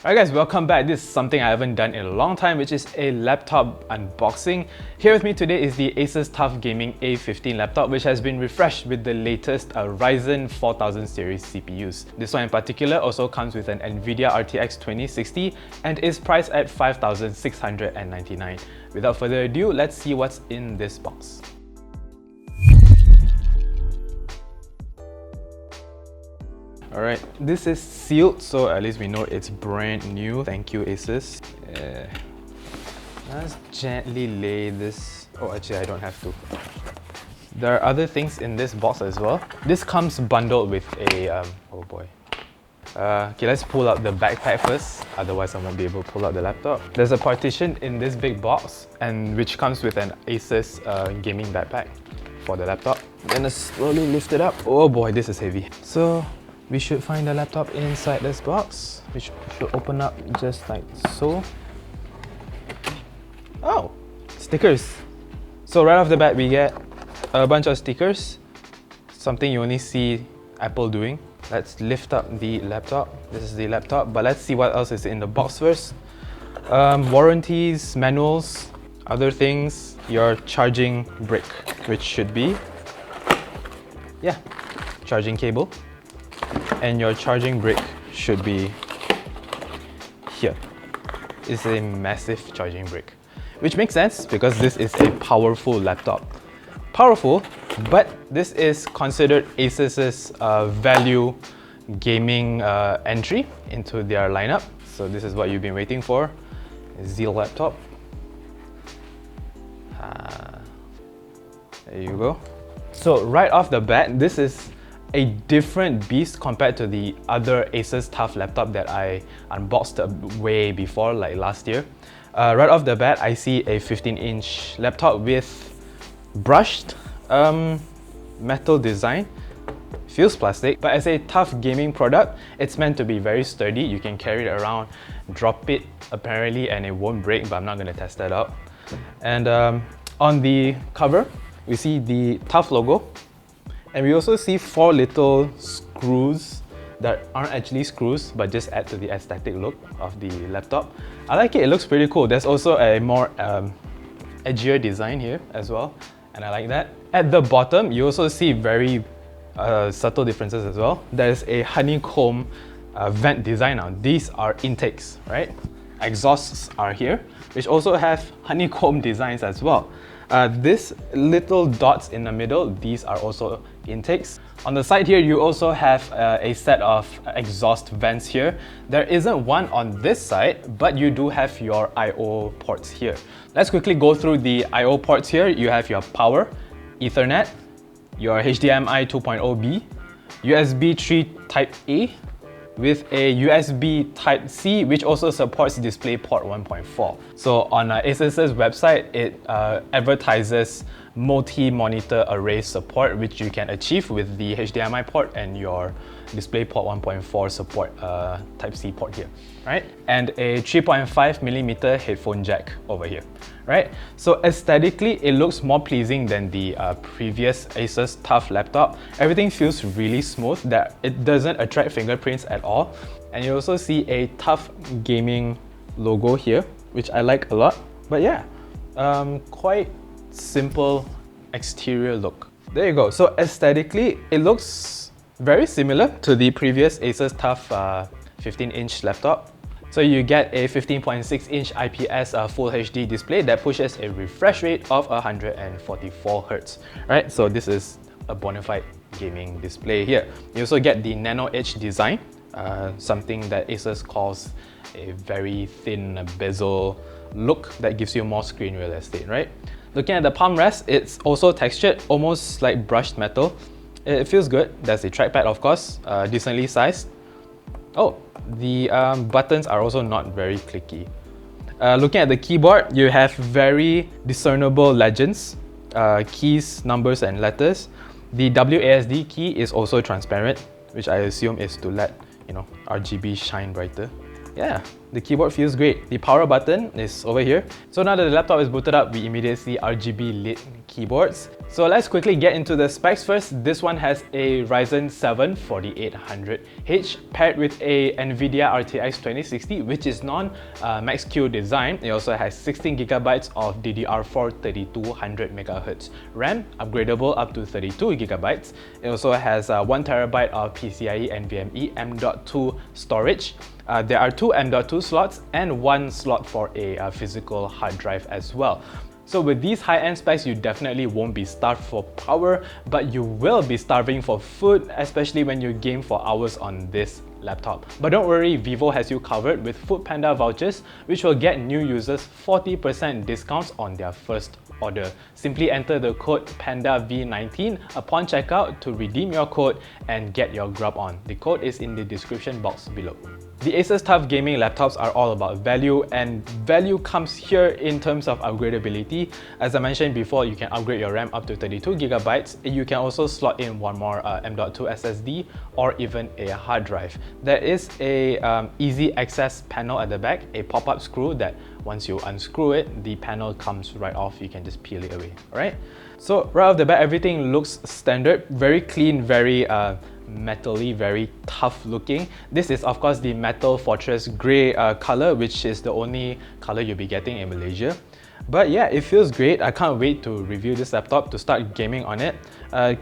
Alright guys, welcome back. This is something I haven't done in a long time, which is a laptop unboxing. Here with me today is the ASUS TUF Gaming A15 laptop, which has been refreshed with the latest Ryzen 4000 series CPUs. This one in particular also comes with an NVIDIA RTX 2060 and is priced at $5,699. Without further ado, let's see what's in this box. Alright, this is sealed, so at least we know it's brand new. Thank you, ASUS. Let's gently lay this. Oh, actually, I don't have to. There are other things in this box as well. This comes bundled with a oh boy. Okay, let's pull out the backpack first. Otherwise, I won't be able to pull out the laptop. There's a partition in this big box, and which comes with an ASUS gaming backpack for the laptop. Then let's slowly lift it up. Oh boy, this is heavy. So we should find the laptop inside this box, which should open up just like so. Oh, stickers. So right off the bat, we get a bunch of stickers, something you only see Apple doing. Let's lift up the laptop. This is the laptop, but let's see what else is in the box first. Warranties, manuals, other things, your charging brick, which should be, yeah, charging cable. And your charging brick should be here. It's a massive charging brick, which makes sense because this is a powerful laptop. Powerful, but this is considered ASUS's value gaming entry into their lineup. So this is what you've been waiting for, a Zeal laptop. There you go. So right off the bat, this is a different beast compared to the other ASUS TUF laptop that I unboxed way before, like last year. Right off the bat, I see a 15-inch laptop with brushed metal design. Feels plastic, but as a TUF gaming product, it's meant to be very sturdy. You can carry it around, drop it apparently, and it won't break, but I'm not going to test that out. And on the cover, we see the TUF logo. And we also see 4 little screws that aren't actually screws, but just add to the aesthetic look of the laptop. I like it, it looks pretty cool. There's also a more edgier design here as well, and I like that. At the bottom, you also see very subtle differences as well. There's a honeycomb vent design now. These are intakes, right? Exhausts are here, which also have honeycomb designs as well. These little dots in the middle, these are also intakes. On the side here, you also have a set of exhaust vents here. There isn't one on this side, but you do have your I/O ports here. Let's quickly go through the I/O ports here. You have your power, Ethernet, your HDMI 2.0B, USB 3 Type A, with a USB Type-C, which also supports DisplayPort 1.4. So on ASUS's website, it advertises multi-monitor array support, which you can achieve with the HDMI port and your DisplayPort 1.4 support Type-C port here, right? And a 3.5mm headphone jack over here, right? So aesthetically, it looks more pleasing than the previous ASUS TUF laptop. Everything feels really smooth, that it doesn't attract fingerprints at all. And you also see a TUF Gaming logo here, which I like a lot. But yeah, quite simple exterior look. There you go. So aesthetically, it looks very similar to the previous ASUS TUF 15-inch laptop. So you get a 15.6-inch IPS Full HD display that pushes a refresh rate of 144 Hz, right? So this is a bona fide gaming display here. You also get the nano edge design, something that ASUS calls a very thin bezel look that gives you more screen real estate, right? Looking at the palm rest, it's also textured, almost like brushed metal. It feels good. There's a trackpad, of course, decently sized. Oh, the buttons are also not very clicky. Looking at the keyboard, you have very discernible legends, keys, numbers, and letters. The WASD key is also transparent, which I assume is to let RGB shine brighter. Yeah, The keyboard feels great. The power button is over here. So now that the laptop is booted up, we immediately see RGB lit keyboards. So let's quickly get into the specs first. This one has a Ryzen 7 4800H paired with a NVIDIA RTX 2060, which is non-Max-Q design. It also has 16GB of DDR4 3200MHz RAM, upgradable up to 32GB. It also has 1TB of PCIe NVMe M.2 storage. There are 2 M.2 slots and 1 slot for a physical hard drive as well. So with these high-end specs, you definitely won't be starved for power, but you will be starving for food, especially when you game for hours on this laptop. But don't worry, Vivo has you covered with Foodpanda vouchers, which will get new users 40% discounts on their first order. Simply enter the code PANDAV19 upon checkout to redeem your code and get your grub on. The code is in the description box below. The ASUS TUF Gaming laptops are all about value, and value comes here in terms of upgradability. As I mentioned before, you can upgrade your RAM up to 32GB. You can also slot in one more M.2 SSD or even a hard drive. There is a easy access panel at the back, a pop-up screw that once you unscrew it, the panel comes right off. You can just peel it away, alright? So right off the bat, everything looks standard, very clean, very metally, very tough looking. This is of course the Metal Fortress grey color, which is the only color you'll be getting in Malaysia. But yeah, it feels great. I can't wait to review this laptop, to start gaming on it.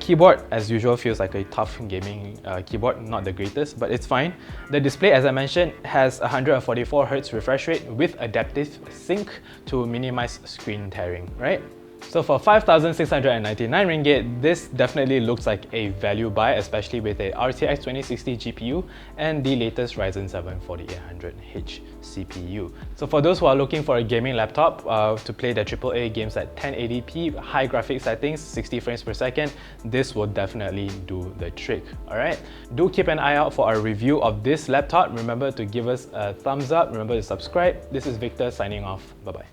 Keyboard, as usual, feels like a tough gaming keyboard, not the greatest, but it's fine. The display, as I mentioned, has 144Hz refresh rate with adaptive sync to minimize screen tearing, right? So for 5,699 ringgit, this definitely looks like a value buy, especially with a RTX 2060 GPU and the latest Ryzen 7 4800H CPU. So for those who are looking for a gaming laptop to play their AAA games at 1080p, high graphics settings, 60 frames per second, this will definitely do the trick, alright? Do keep an eye out for a review of this laptop. Remember to give us a thumbs up, remember to subscribe. This is Victor signing off, bye bye.